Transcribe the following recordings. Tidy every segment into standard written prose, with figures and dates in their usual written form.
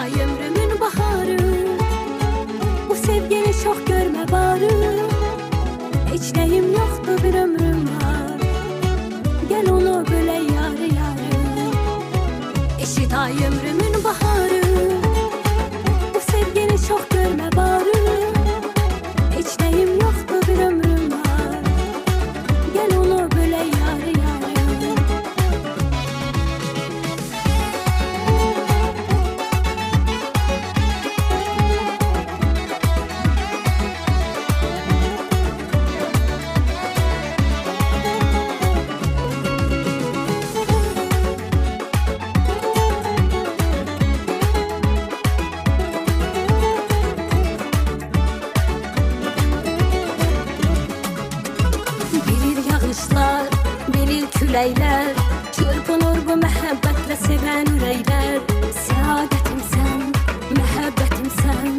ay ömrümün baharı. Bu sevgini çok görme bari. Hiç neyim yoktu bir ömrüm var. Gel onu böyle yarı yarı. Eşit ay ömrümün baharı. Bu sevgini çok görme bari. Hiç neyim yoktu bir ömrüm var. Gel onu böyle yarı yarı. Bilir küleyler, çırpınır bu məhəbbətle seven ürəklər. Səadətim sən, məhəbbətim sən,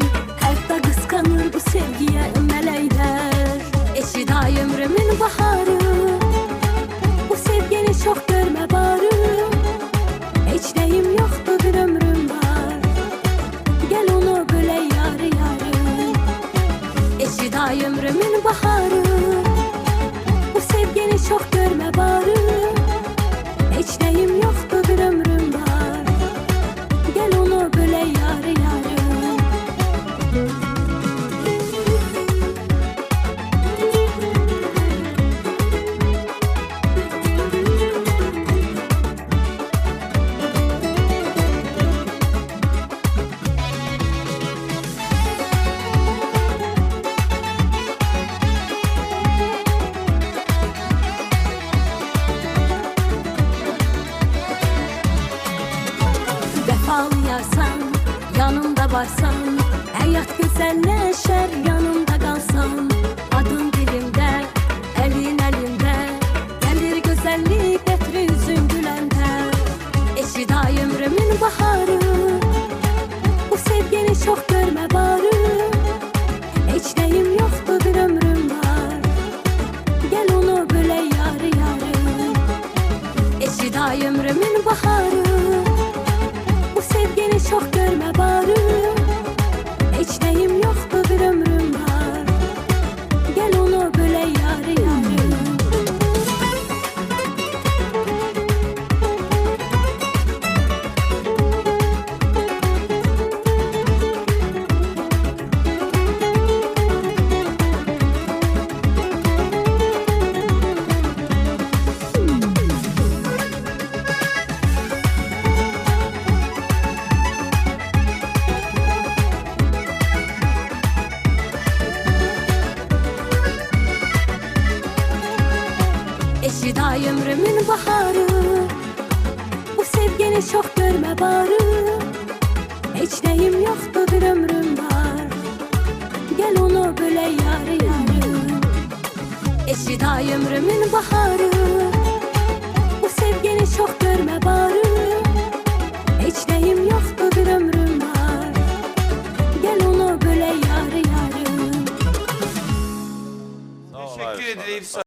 hətta qısqanır bu sevgiyə mələklər. Eşit ay ömrümün baharı. Bu sevgini çok görme bari. Hiç neyim yoktu bir ömrüm var. Gel onu böyle yarı yarı. Eşit ay ömrümün baharı. Sevgini çok görme bari. Hiç neyim yoktu bir ömrüm var. Gel onu böyle yarı yarı. Ağlayarsan, yanımda varsan, hayat güzelleşer yanımda kalsan. Adın dilimde, elin elimde, gelir güzellik etri yüzün gülende. Eşit ay ömrümün baharı. Bu sevgini çok görme bari. Hiç neyim yoktu bir ömrüm var. Gel onu böyle yarı yarı. Eşit ay ömrümün baharı. Sevgini çok görme bari. Hiç neyim yoktu bir ömrüm var. Gel onu böyle yarı yarı. Eşit ay ömrümün baharı. Bu sevgini çok görme bari. Hiç neyim yoktu bir